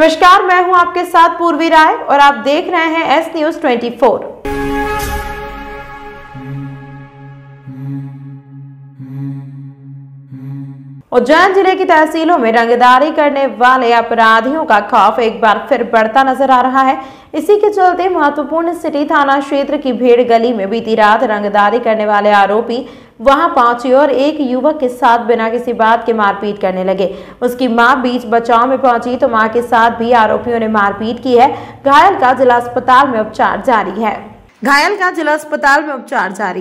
नमस्कार, मैं हूं आपके साथ पूर्वी राय और आप देख रहे हैं एस न्यूज 24। उज्जैन जिले की तहसीलों में रंगदारी करने वाले अपराधियों का खौफ एक बार फिर बढ़ता नजर आ रहा है। इसी के चलते महत्वपूर्ण सिटी थाना क्षेत्र की भीड़ गली में बीती रात रंगदारी करने वाले आरोपी वहां पहुंचे और एक युवक के साथ बिना किसी बात के मारपीट करने लगे। उसकी मां बीच बचाव में पहुंची तो मां के साथ भी आरोपियों ने मारपीट की है। घायल का जिला अस्पताल में उपचार जारी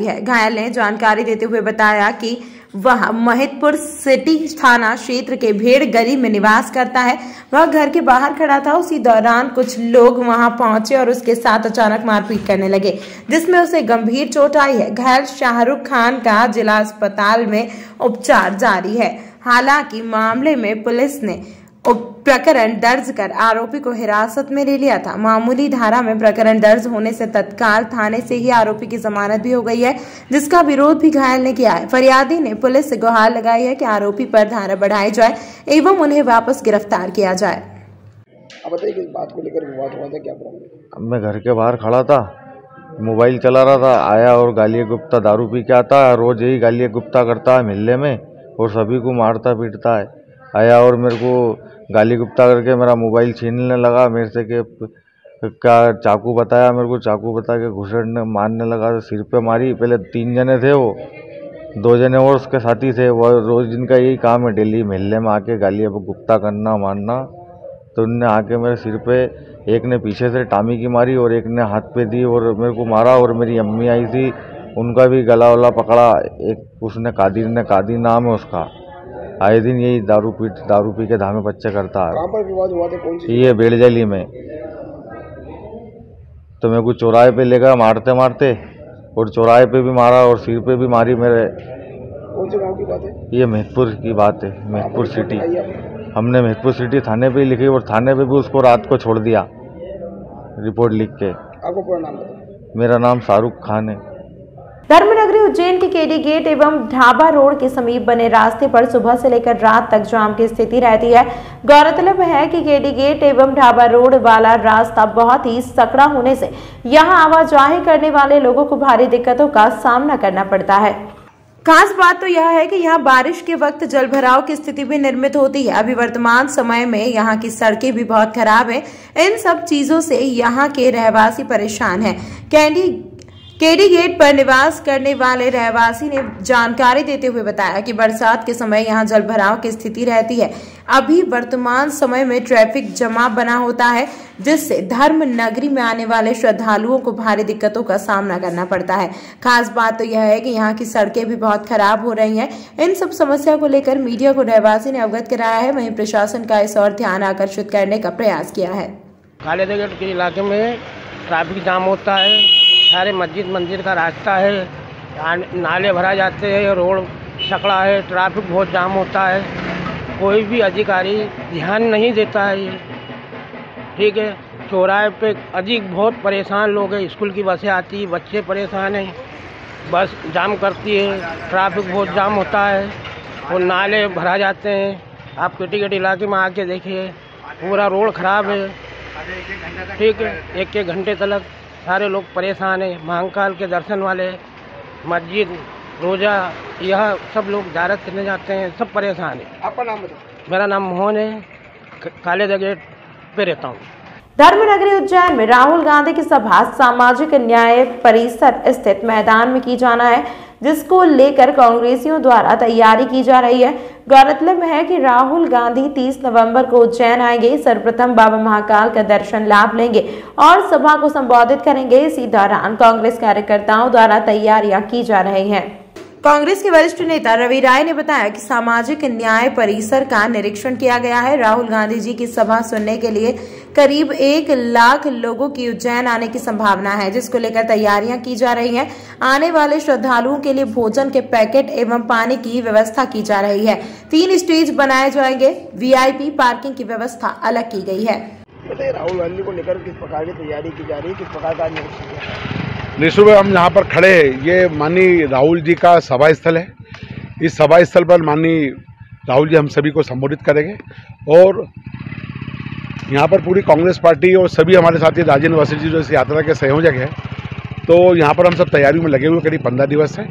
है। घायल ने जानकारी देते हुए बताया कि वह महितपुर सिटी थाना क्षेत्र के भेड़ गली में निवास करता है। वह घर के बाहर खड़ा था। उसी दौरान कुछ लोग वहां पहुंचे और उसके साथ अचानक मारपीट करने लगे, जिसमें उसे गंभीर चोट आई है। घायल शाहरुख खान का जिला अस्पताल में उपचार जारी है। हालांकि मामले में पुलिस ने प्रकरण दर्ज कर आरोपी को हिरासत में ले लिया था। मामूली धारा में प्रकरण दर्ज होने से तत्काल थाने से ही आरोपी की जमानत भी हो गई है, जिसका विरोध भी घायल ने किया है। फरियादी ने पुलिस से गुहार लगाई है कि आरोपी पर धारा बढ़ाई जाए एवं उन्हें वापस गिरफ्तार किया जाए। अब बताइए किस बात को लेकर विवाद हुआ था, क्या प्रॉब्लम? मैं घर के बाहर खड़ा था, मोबाइल चला रहा था, आया और गालियाँ गुप्ता दारू पी के आता है। रोज यही गालियाँ गुप्ता करता है मोहल्ले में और सभी को मारता पीटता है। आया और मेरे को गाली गुप्ता करके मेरा मोबाइल छीनने लगा मेरे से कि क्या चाकू बताया, मेरे को चाकू बता के घुसड़ने मारने लगा। सिर पे मारी। पहले 3 जने थे, वो 2 जने और उसके साथी थे। वो रोज जिनका यही काम है, डेली मोहल्ले में आके गालियाँ गुप्ता करना मारना। तो उनने आके मेरे सिर पे, एक ने पीछे से टामी की मारी और एक ने हाथ पे दी और मेरे को मारा। और मेरी अम्मी आई थी, उनका भी गला वला पकड़ा। एक उसने कादिर नाम है उसका, आए दिन यही दारू पी के धामे बच्चे करता है। कहाँ पर विवाद हुआ था? कौन सी? ये बेड़जली में। तो मेरे को चौराहे पे लेकर मारते और चौराहे पे भी मारा और सिर पे भी मारी मेरे। कौन से गांव की बात है? ये महितपुर की बात है, महितपुर सिटी। हमने महितपुर सिटी थाने पे लिखी और थाने पे भी उसको रात को छोड़ दिया रिपोर्ट लिख के। आपका पूरा नाम बताओ। मेरा नाम शाहरुख खान है। धर्मनगरी उज्जैन के केडी गेट एवं ढाबा रोड के समीप बने रास्ते पर सुबह से लेकर रात तक जाम की स्थिति रहती है। गौरतलब है कि केडी गेट एवं ढाबा रोड वाला रास्ता बहुत ही सकड़ा होने से यहां आवाजाही करने वाले लोगों को भारी दिक्कतों का सामना करना पड़ता है। खास बात तो यह है कि यहाँ बारिश के वक्त जलभराव की स्थिति भी निर्मित होती है। अभी वर्तमान समय में यहाँ की सड़कें भी बहुत खराब है। इन सब चीजों से यहाँ के रहवासी परेशान है। केडी गेट पर निवास करने वाले रहवासी ने जानकारी देते हुए बताया कि बरसात के समय यहां जलभराव की स्थिति रहती है। अभी वर्तमान समय में ट्रैफिक जमा बना होता है, जिससे धर्म नगरी में आने वाले श्रद्धालुओं को भारी दिक्कतों का सामना करना पड़ता है। खास बात तो यह है कि यहाँ की सड़कें भी बहुत खराब हो रही हैं। इन सब समस्या को लेकर मीडिया को रहवासी ने अवगत कराया है। वहीं प्रशासन का इस ओर ध्यान आकर्षित करने का प्रयास किया है। खालिदगढ़ के इलाके में ट्रैफिक जाम होता है, सारे मस्जिद मंदिर का रास्ता है, नाले भरा जाते हैं, रोड सकड़ा है, ट्रैफिक बहुत जाम होता है। कोई भी अधिकारी ध्यान नहीं देता है ये, ठीक है। चौराहे पे अधिक बहुत परेशान लोग हैं। स्कूल की बसें आती, बच्चे परेशान हैं, बस जाम करती है, ट्रैफिक बहुत जाम होता है और नाले भरा जाते हैं। आप केडी इलाके में आके देखिए, पूरा रोड ख़राब है, ठीक है। 1-1 घंटे तक सारे लोग परेशान हैं। महाकाल के दर्शन वाले, मस्जिद, रोजा, यह सब लोग ज़ियारत करने जाते हैं, सब परेशान हैं। आपका नाम बताओ। मेरा नाम मोहन है, खालिद गेट पे रहता हूँ। धर्मनगरी उज्जैन में राहुल गांधी की सभा सामाजिक न्याय परिसर स्थित मैदान में की जाना है, जिसको लेकर कांग्रेसियों द्वारा तैयारी की जा रही है। गौरतलब है कि राहुल गांधी 30 नवंबर को उज्जैन आएंगे। सर्वप्रथम बाबा महाकाल का दर्शन लाभ लेंगे और सभा को संबोधित करेंगे। इसी दौरान कांग्रेस कार्यकर्ताओं द्वारा तैयारियां की जा रही हैं। कांग्रेस के वरिष्ठ नेता रवि राय ने बताया कि सामाजिक न्याय परिसर का निरीक्षण किया गया है। राहुल गांधी जी की सभा सुनने के लिए करीब 1 लाख लोगों की उज्जैन आने की संभावना है, जिसको लेकर तैयारियां की जा रही हैं। आने वाले श्रद्धालुओं के लिए भोजन के पैकेट एवं पानी की व्यवस्था की जा रही है। 3 स्टेज बनाए जाएंगे। VIP पार्किंग की व्यवस्था अलग की गई है। राहुल गांधी को लेकर किस प्रकार की तैयारी की जा रही है, किस प्रकार का निश्चित हम यहाँ पर खड़े हैं, ये माननीय राहुल जी का सभा स्थल है। इस सभा स्थल पर माननीय राहुल जी हम सभी को संबोधित करेंगे और यहाँ पर पूरी कांग्रेस पार्टी और सभी हमारे साथी राजेंद्र वसील जी जो इस यात्रा के संयोजक हैं, तो यहाँ पर हम सब तैयारियों में लगे हुए करीब 15 दिवस से,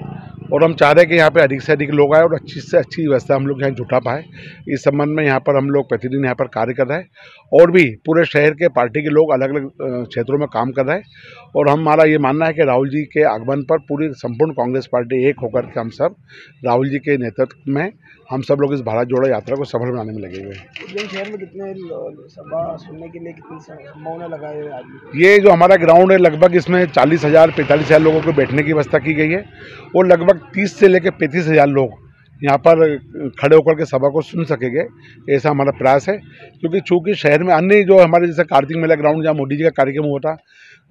और हम चाह रहे हैं कि यहाँ पे अधिक से अधिक लोग आए और अच्छी से अच्छी व्यवस्था हम लोग यहाँ जुटा पाए। इस संबंध में यहाँ पर हम लोग प्रतिदिन यहाँ पर कार्य कर रहे हैं, और भी पूरे शहर के पार्टी के लोग अलग अलग क्षेत्रों में काम कर रहे हैं, और हमारा ये मानना है कि राहुल जी के आगमन पर पूरी संपूर्ण कांग्रेस पार्टी एक होकर के हम सब राहुल जी के नेतृत्व में हम सब लोग इस भारत जोड़ो यात्रा को सफल बनाने में लगे हुए हैं। उज्जैन शहर में कितने सभा सुनने के लिए कितनी संभावना लगाए हुए आदमी? ये जो हमारा ग्राउंड है लगभग इसमें 40,000 45,000 लोगों को बैठने की व्यवस्था की गई है, और लगभग 30 से लेकर 35,000 लोग यहाँ पर खड़े होकर के सभा को सुन सकेंगे, ऐसा हमारा प्रयास है। क्योंकि चूँकि शहर में अन्य जो हमारे जैसे कार्तिक मेला ग्राउंड जहाँ मोदी जी का कार्यक्रम हुआ था,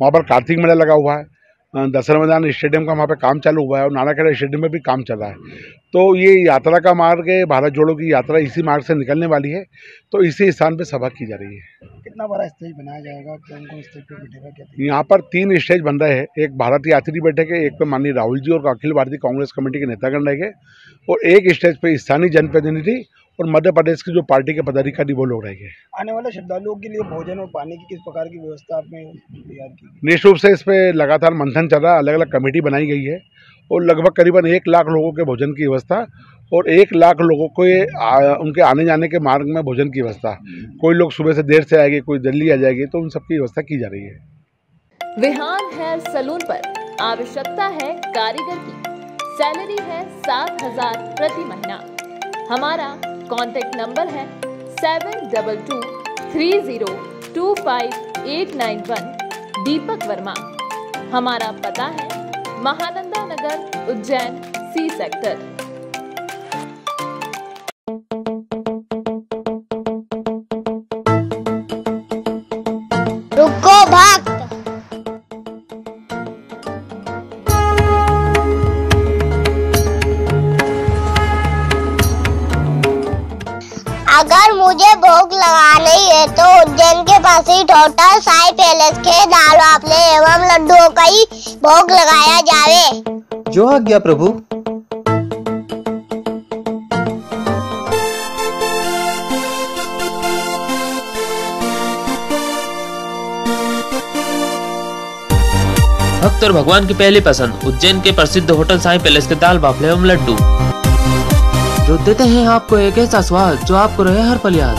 वहाँ पर कार्तिक मेला लगा हुआ है, दशहरा मैदान स्टेडियम का वहाँ पे काम चालू हुआ है, और नानाखेड़ा स्टेडियम में भी काम चल रहा है। तो ये यात्रा का मार्ग है, भारत जोड़ो की यात्रा इसी मार्ग से निकलने वाली है, तो इसी स्थान पे सभा की जा रही है। कितना बड़ा स्टेज बनाया जाएगा, कौन कौन स्टेज पे बैठेगा, क्या? यहाँ पर 3 स्टेज बन रहे हैं। एक भारत यात्री बैठेंगे, एक पे माननीय राहुल जी और अखिल भारतीय कांग्रेस कमेटी के नेतागण रहेंगे, और एक स्टेज पे स्थानीय जनप्रतिनिधि और मध्य प्रदेश की जो पार्टी के पदाधिकारी वो लोग रहेंगे। आने वाले श्रद्धालुओं के लिए भोजन और पानी की किस प्रकार की व्यवस्था आपने तैयार की? निश्चित रूप से इस पे लगातार मंथन चल रहा है, अलग अलग कमेटी बनाई गई है, और लगभग करीबन 1 लाख लोगों के भोजन की व्यवस्था, और 1 लाख लोगों को उनके आने जाने के मार्ग में भोजन की व्यवस्था। कोई लोग सुबह से देर से आएंगे, कोई जल्दी आ जाएगी, तो उन सबकी व्यवस्था की जा रही है। विहान हेयर सलून पर आवश्यकता है कारीगर की, सैलरी है 7,000 प्रति महीना। हमारा कॉन्टेक्ट नंबर है 722230258191 दीपक वर्मा। हमारा पता है महानंदा नगर, उज्जैन, सी सेक्टर। रुको भक्त, अगर मुझे भोग लगानी है तो उज्जैन के पास ही होटल साई पैलेस के दाल बाफले एवं लड्डुओं का ही भोग लगाया जावे। जो आज्ञा प्रभु। भक्त और भगवान की पहली पसंद उज्जैन के प्रसिद्ध होटल साई पैलेस के दाल बाफले एवं लड्डू, जो देते हैं आपको एक ऐसा स्वाद जो आपको रहे हर पल याद।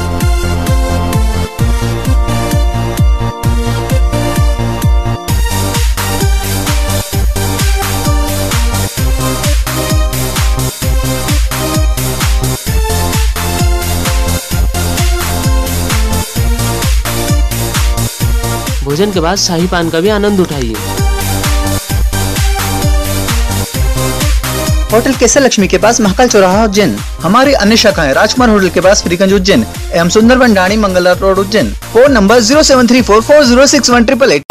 भोजन के बाद शाही पान का भी आनंद उठाइए। होटल केसर लक्ष्मी के पास महाकाल चौराहा उज्जैन। हमारी अन्य शाखाएं राजकुमार होटल के पास फ्रीगंज उज्जैन एवं Sundarban Dani Mangala road Ujjain. Phone number 07344061888।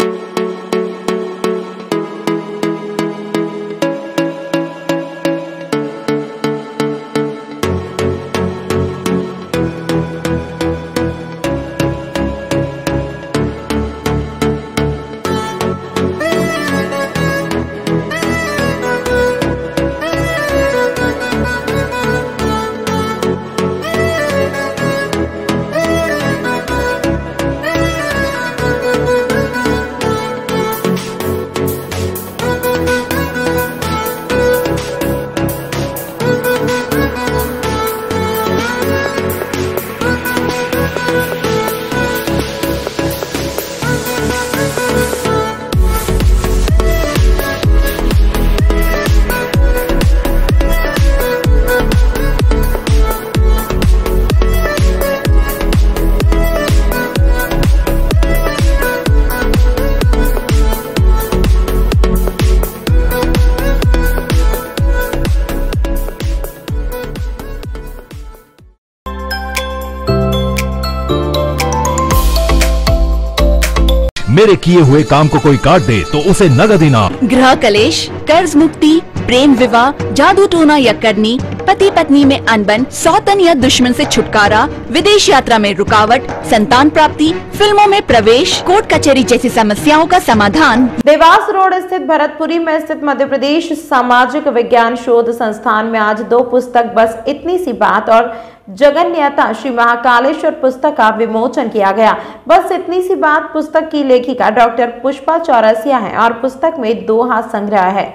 मेरे किए हुए काम को कोई काट दे तो उसे नगद इनाम। गृह कलेश, कर्ज मुक्ति, प्रेम विवाह, जादू टोना या करनी, पति पत्नी में अनबन, सौतन या दुश्मन से छुटकारा, विदेश यात्रा में रुकावट, संतान प्राप्ति, फिल्मों में प्रवेश, कोर्ट कचहरी जैसी समस्याओं का समाधान। देवास रोड स्थित भरतपुरी में स्थित मध्य प्रदेश सामाजिक विज्ञान शोध संस्थान में आज 2 पुस्तक बस इतनी सी बात और जगन्यता श्री महाकालेश्वर पुस्तक का विमोचन किया गया। बस इतनी सी बात पुस्तक की लेखिका डॉक्टर पुष्पा चौरसिया है और पुस्तक में दोहा संग्रह है।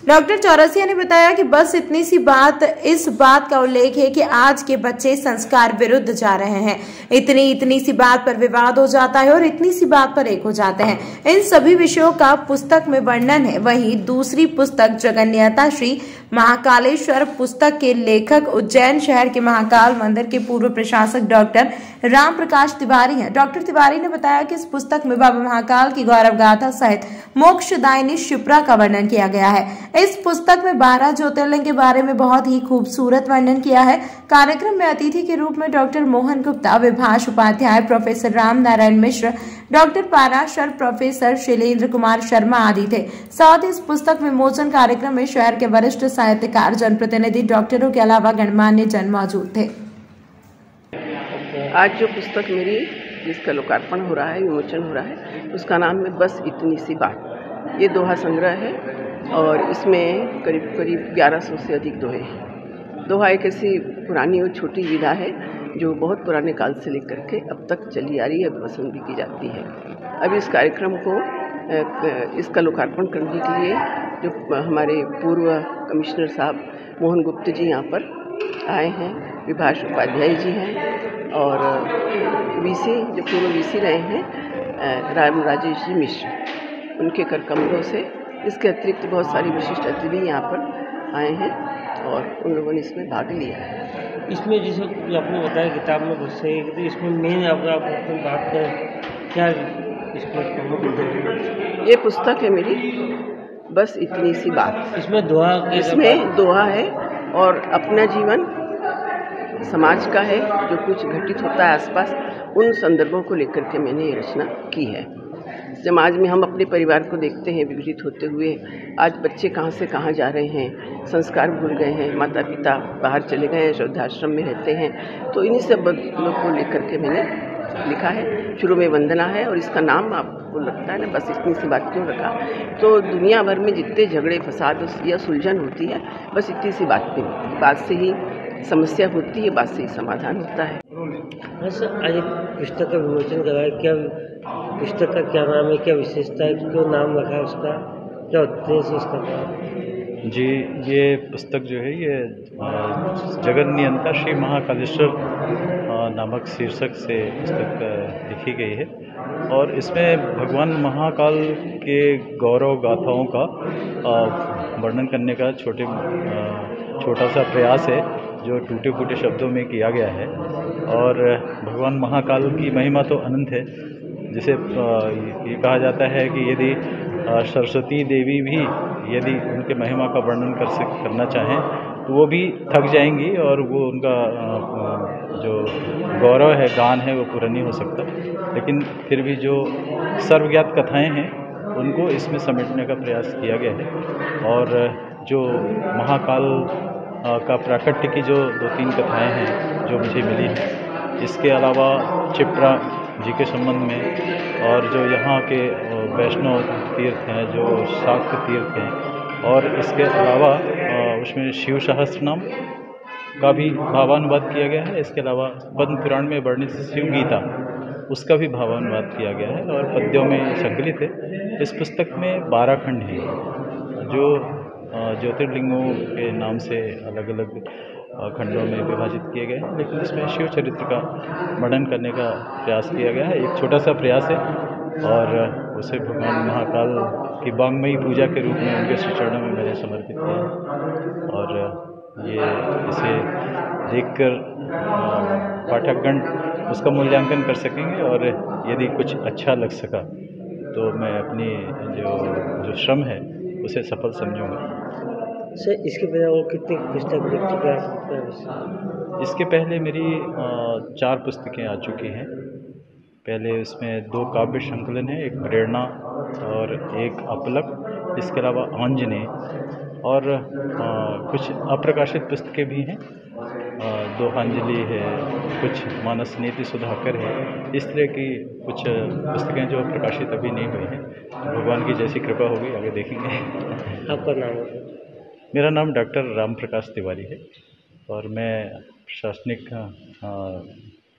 डॉक्टर चौरसिया ने बताया कि बस इतनी सी बात इस बात का उल्लेख है कि आज के बच्चे संस्कार विरुद्ध जा रहे हैं। इतनी सी बात पर विवाद हो जाता है और इतनी सी बात पर एक हो जाते हैं। इन सभी विषयों का पुस्तक में वर्णन है। वहीं दूसरी पुस्तक जगन्यता श्री महाकालेश्वर पुस्तक के लेखक उज्जैन शहर के महाकाल मंदिर के पूर्व प्रशासक डॉक्टर राम प्रकाश तिवारी हैं। डॉक्टर तिवारी ने बताया कि इस पुस्तक में बाबा महाकाल की गौरव गाथा सहित मोक्षदायिनी शिप्रा का वर्णन किया गया है। इस पुस्तक में 12 ज्योतिर्लिंग के बारे में बहुत ही खूबसूरत वर्णन किया है। कार्यक्रम में अतिथि के रूप में doctor Mohan Gupta, Vibhash Upadhyay, professor Ram Narayan Mishra, doctor Parashar, professor Shailendra Kumar Sharma आदि थे। साथ ही इस पुस्तक विमोचन कार्यक्रम में शहर के वरिष्ठ साहित्यकार, जनप्रतिनिधि, डॉक्टरों के अलावा गणमान्य जन मौजूद थे। आज जो पुस्तक मेरी जिसका लोकार्पण हो रहा है, विमोचन हो रहा है, उसका नाम है बस इतनी सी बात। ये दोहा संग्रह है और इसमें करीब 1100 से अधिक दोहे हैं। दोहा एक ऐसी पुरानी और छोटी विधा है जो बहुत पुराने काल से लेकर के अब तक चली आ रही है, पसंद भी की जाती है। अभी इस कार्यक्रम को इसका लोकार्पण करने के लिए जो हमारे पूर्व कमिश्नर साहब मोहन गुप्ता जी यहाँ पर आए हैं, विभाष उपाध्याय जी हैं और वीसी जो पूर्व वीसी रहे हैं राम राजेश जी मिश्र, उनके कर कमलों से इसके अतिरिक्त बहुत सारी विशिष्ट अतिथि यहाँ पर आए हैं और उन लोगों ने इसमें भाग लिया है। इसमें जैसे आपने बताया किताब में बहुत सही है, तो इसमें मेन आप बात करें क्या इसमें ये पुस्तक है मेरी बस इतनी सी बात। इसमें दोहा है और अपना जीवन समाज का है, जो कुछ घटित होता है आसपास, उन संदर्भों को लेकर के मैंने ये रचना की है। समाज में हम अपने परिवार को देखते हैं विघटित होते हुए। आज बच्चे कहाँ से कहाँ जा रहे हैं, संस्कार भूल गए हैं, माता पिता बाहर चले गए हैं, वृद्धाश्रम में रहते हैं। तो इन्हीं सब बदलाव को लेकर के मैंने लिखा है। शुरू में वंदना है और इसका नाम आपको लगता है ना बस इतनी सी बात क्यों रखा, तो दुनिया भर में जितने झगड़े फसाद या सुलझन होती है बस इतनी सी बात पे होती है। बात से ही समस्या होती है, बात से ही समाधान होता है। बस आज एक पुस्तक का विमोचन कराया, क्या पुस्तक का क्या नाम है, क्या विशेषता है, क्यों नाम रखा है उसका, क्या उद्देश्य इसका? जी, ये पुस्तक जो है ये जगन्यता श्री महाकालेश्वर नामक शीर्षक से पुस्तक लिखी गई है और इसमें भगवान महाकाल के गौरव गाथाओं का वर्णन करने का छोटा सा प्रयास है जो टूटे फूटे शब्दों में किया गया है। और भगवान महाकाल की महिमा तो अनंत है। जिसे ये कहा जाता है कि यदि सरस्वती देवी भी यदि उनके महिमा का वर्णन करना चाहें तो वो भी थक जाएंगी और वो उनका जो गौरव है, गान है, वो पूरा नहीं हो सकता। लेकिन फिर भी जो सर्वज्ञात कथाएं हैं उनको इसमें समेटने का प्रयास किया गया है। और जो महाकाल का प्राकट्य की जो 2-3 कथाएं हैं जो मुझे मिली हैं, इसके अलावा क्षिप्रा जी के संबंध में और जो यहाँ के वैष्णव तीर्थ हैं, जो शाक्त तीर्थ हैं, और इसके अलावा उसमें शिव सहस्त्रनाम का भी भावानुवाद किया गया है। इसके अलावा पद्म पुराण में वर्णित शिव गीता, उसका भी भावानुवाद किया गया है और पद्यों में संकलित है। इस पुस्तक में 12 खंड हैं जो ज्योतिर्लिंगों के नाम से अलग अलग खंडों में विभाजित किए गए हैं, लेकिन इसमें शिव चरित्र का वर्णन करने का प्रयास किया गया है। एक छोटा सा प्रयास है और उसे भगवान महाकाल की वांगमयी पूजा के रूप में उनके श्री चरणों में मैंने समर्पित किया है। और ये इसे देखकर पाठकगण उसका मूल्यांकन कर सकेंगे और यदि कुछ अच्छा लग सका तो मैं अपनी जो श्रम है उसे सफल समझूंगा। सर, इसके पहले और कितनी पुस्तक लिख चुके हैं? इसके पहले मेरी 4 पुस्तकें आ चुकी हैं। पहले इसमें 2 काव्य संकलन है, एक प्रेरणा और एक अपलक। इसके अलावा आंजनेय और कुछ अप्रकाशित पुस्तकें भी हैं। दोहांजलि है, कुछ मानस नीति सुधाकर है, इस तरह की कुछ पुस्तकें जो प्रकाशित अभी नहीं हुई हैं। भगवान की जैसी कृपा होगी आगे देखेंगे। आपका नाम है? मेरा नाम डॉक्टर राम प्रकाश तिवारी है और मैं प्रशासनिक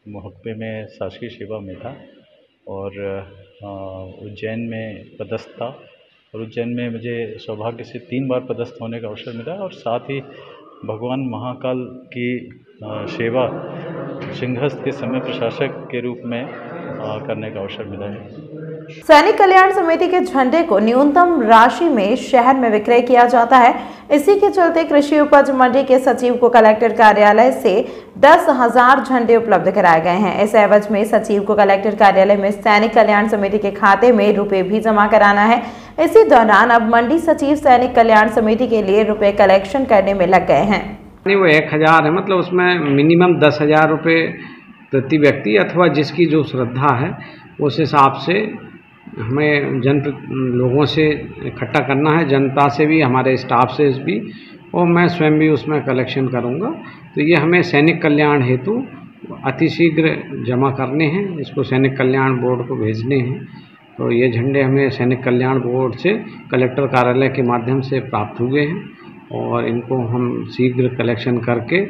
महकमे में शासकीय सेवा में था और उज्जैन में पदस्थ था और उज्जैन में मुझे सौभाग्य से 3 बार पदस्थ होने का अवसर मिला और साथ ही भगवान महाकाल की सेवा सिंहस्थ के समय प्रशासक के रूप में करने का अवसर मिला है। सैनिक कल्याण समिति के झंडे को न्यूनतम राशि में शहर में विक्रय किया जाता है। इसी के चलते कृषि उपज मंडी के सचिव को कलेक्टर कार्यालय से 10,000 झंडे उपलब्ध कराए गए हैं। इस एवज में सचिव को कलेक्टर कार्यालय में सैनिक कल्याण समिति के खाते में रुपए भी जमा कराना है। इसी दौरान अब मंडी सचिव सैनिक कल्याण समिति के लिए रुपए कलेक्शन करने में लग गए हैं। वो 1,000 है, मतलब उसमें मिनिमम 10,000 रुपये प्रति व्यक्ति अथवा जिसकी जो श्रद्धा है उस हिसाब से हमें लोगों से इकट्ठा करना है, जनता से भी, हमारे स्टाफ से भी, और मैं स्वयं भी उसमें कलेक्शन करूंगा। तो ये हमें सैनिक कल्याण हेतु अतिशीघ्र जमा करने हैं, इसको सैनिक कल्याण बोर्ड को भेजने हैं। तो ये झंडे हमें सैनिक कल्याण बोर्ड से कलेक्टर कार्यालय के माध्यम से प्राप्त हुए हैं और इनको हम शीघ्र कलेक्शन करके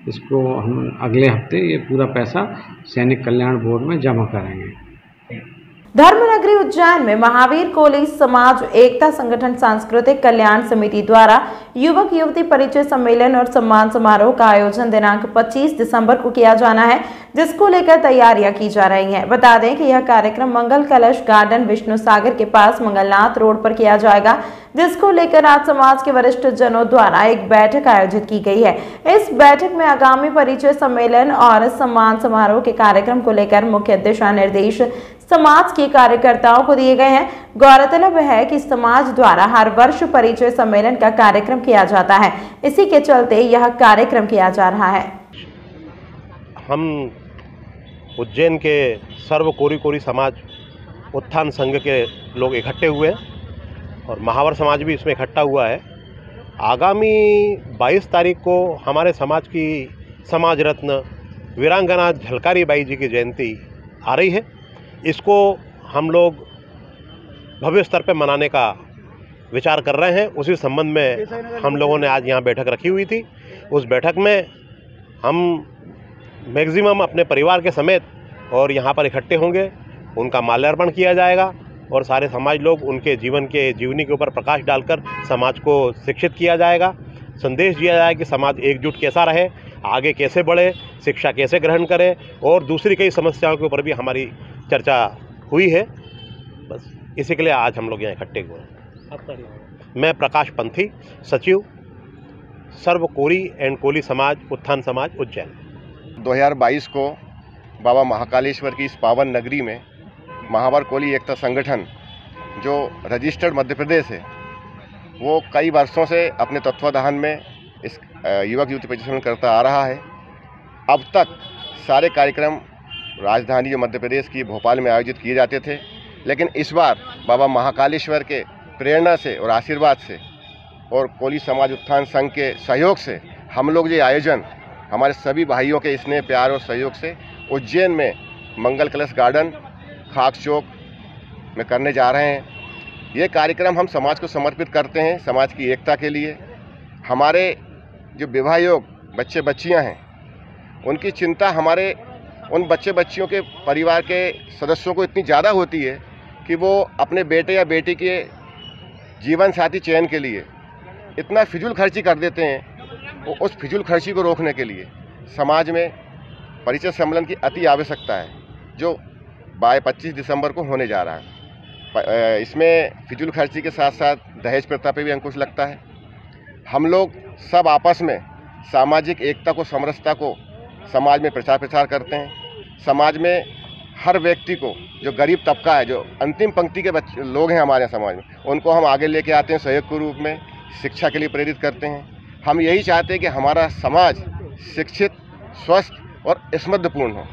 इसको हम अगले हफ्ते ये पूरा पैसा सैनिक कल्याण बोर्ड में जमा करेंगे। धर्मनगरी उज्जैन में महावीर कोली समाज एकता संगठन सांस्कृतिक कल्याण समिति द्वारा युवक युवती परिचय सम्मेलन और सम्मान समारोह का आयोजन दिनांक 25 दिसंबर को किया जाना है, जिसको लेकर तैयारियां की जा रही हैं। बता दें कि यह कार्यक्रम मंगल कलश गार्डन विष्णु सागर के पास मंगलनाथ रोड पर किया जाएगा, जिसको लेकर आज समाज के वरिष्ठ जनों द्वारा एक बैठक आयोजित की गई है। इस बैठक में आगामी परिचय सम्मेलन और सम्मान समारोह के कार्यक्रम को लेकर मुख्य दिशा निर्देश समाज के कार्यकर्ताओं को दिए गए हैं। गौरतलब है कि समाज द्वारा हर वर्ष परिचय सम्मेलन का कार्यक्रम किया जाता है, इसी के चलते यह कार्यक्रम किया जा रहा है। हम उज्जैन के सर्व कोरी कोरी समाज उत्थान संघ के लोग इकट्ठे हुए हैं और महावर समाज भी इसमें इकट्ठा हुआ है। आगामी 22 तारीख को हमारे समाज की समाज रत्न वीरांगना झलकारी बाई जी की जयंती आ रही है। इसको हम लोग भव्य स्तर पर मनाने का विचार कर रहे हैं। उसी संबंध में हम लोगों ने आज यहाँ बैठक रखी हुई थी। उस बैठक में हम मैक्सिमम अपने परिवार के समेत और यहाँ पर इकट्ठे होंगे, उनका माल्यार्पण किया जाएगा और सारे समाज लोग उनके जीवन के जीवनी के ऊपर प्रकाश डालकर समाज को शिक्षित किया जाएगा। संदेश दिया जाए कि समाज एकजुट कैसा रहे, आगे कैसे बढ़े, शिक्षा कैसे ग्रहण करे और दूसरी कई समस्याओं के ऊपर भी हमारी चर्चा हुई है। बस इसी के लिए आज हम लोग यहाँ इकट्ठे हुए हैं। आपका नाम? मैं प्रकाश पंथी, सचिव सर्व कोरी एंड कोली समाज उत्थान समाज उज्जैन। 2022 को बाबा महाकालेश्वर की इस पावन नगरी में महावर कोली एकता संगठन जो रजिस्टर्ड मध्य प्रदेश है, वो कई वर्षों से अपने तत्वाधान में इस युवक युवती परिचय सम्मेलन करता आ रहा है। अब तक सारे कार्यक्रम राजधानी मध्य प्रदेश की भोपाल में आयोजित किए जाते थे, लेकिन इस बार बाबा महाकालेश्वर के प्रेरणा से और आशीर्वाद से और कोली समाज उत्थान संघ के सहयोग से हम लोग ये आयोजन हमारे सभी भाइयों के स्नेह प्यार और सहयोग से उज्जैन में मंगल कलश गार्डन खाक चौक में करने जा रहे हैं। ये कार्यक्रम हम समाज को समर्पित करते हैं, समाज की एकता के लिए। हमारे जो विवाह योग बच्चे बच्चियां हैं, उनकी चिंता हमारे उन बच्चे बच्चियों के परिवार के सदस्यों को इतनी ज़्यादा होती है कि वो अपने बेटे या बेटी के जीवन साथी चयन के लिए इतना फिजूल खर्ची कर देते हैं। वो उस फिजूल खर्ची को रोकने के लिए समाज में परिचय सम्मेलन की अति आवश्यकता है, जो 25 दिसंबर को होने जा रहा है। इसमें फिजूल खर्ची के साथ साथ दहेज प्रथा पे भी अंकुश लगता है। हम लोग सब आपस में सामाजिक एकता को, समरसता को समाज में प्रचार प्रसार करते हैं। समाज में हर व्यक्ति को, जो गरीब तबका है, जो अंतिम पंक्ति के लोग हैं हमारे समाज में, उनको हम आगे लेके आते हैं, सहयोग के रूप में शिक्षा के लिए प्रेरित करते हैं। हम यही चाहते हैं कि हमारा समाज शिक्षित, स्वस्थ और समृद्धपूर्ण हो।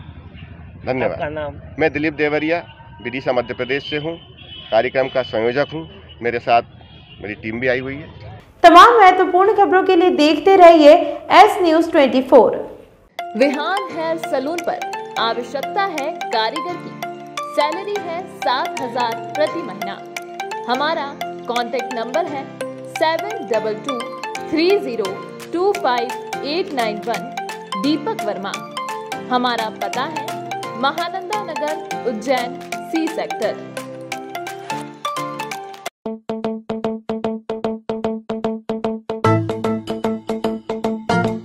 धन्यवाद। मैं दिलीप देवरिया विदिशा मध्य प्रदेश से हूँ, कार्यक्रम का संयोजक हूँ। मेरे साथ मेरी टीम भी आई हुई है। तमाम महत्वपूर्ण खबरों के लिए देखते रहिए S news 24। Vihaan hair salon पर आवश्यकता है कारीगर की, सैलरी है 7,000 प्रति महीना। हमारा कॉन्टेक्ट नंबर है 7223025891 दीपक वर्मा। हमारा पता है महानंदा नगर, उज्जैन, सी सेक्टर।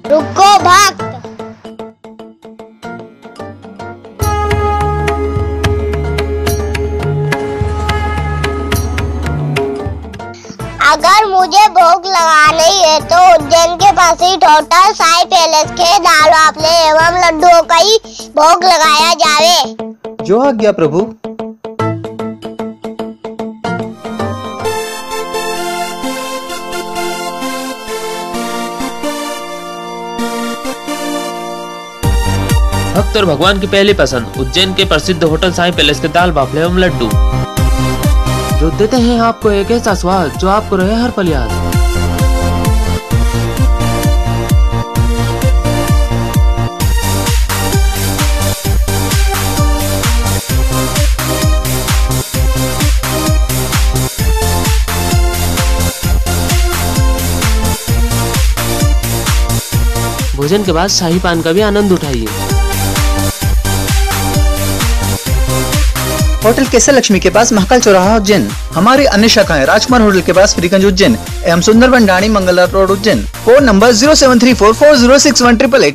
रुको भक्त, अगर मुझे भोग लगानी है तो उज्जैन के पास ही होटल साई पैलेस के दाल बाफले एवं लड्डुओं का ही भोग लगाया जावे। जो आज्ञा प्रभु। भक्त और भगवान की पहली पसंद उज्जैन के प्रसिद्ध होटल साई पैलेस के दाल बाफले एवं लड्डू, जो देते हैं आपको एक ऐसा स्वाद जो आपको रहे हर पल याद। भोजन के बाद शाही पान का भी आनंद उठाइए। होटल केसर लक्ष्मी के पास महाकाल चौराहा उज्जैन। हमारी अन्य शाखाएं राजकुमार होटल के पास फ्रीगंज उज्जैन एवं Sundarban Dani Mangala road Ujjain. Phone number 0734406188।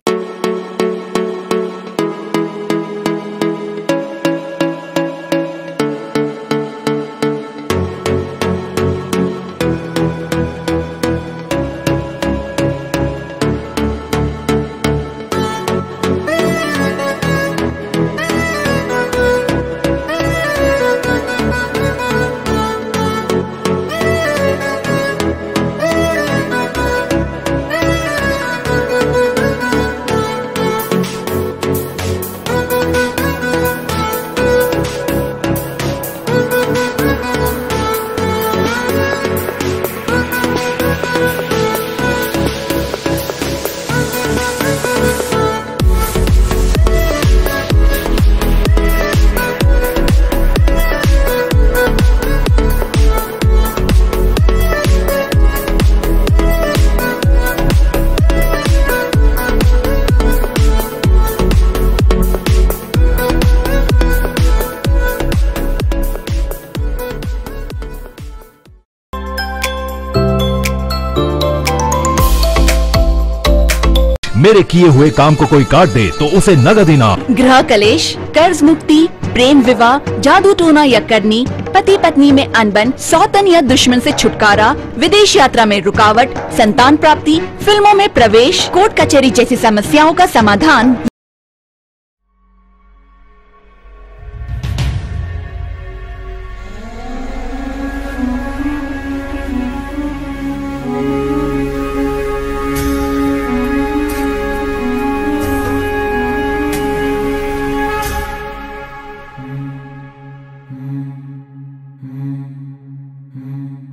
मेरे किए हुए काम को कोई काट दे तो उसे नगद इनाम। गृह कलेश, कर्ज मुक्ति, प्रेम विवाह, जादू टोना या करनी, पति पत्नी में अनबन, सौतन या दुश्मन से छुटकारा, विदेश यात्रा में रुकावट, संतान प्राप्ति, फिल्मों में प्रवेश, कोर्ट कचहरी जैसी समस्याओं का समाधान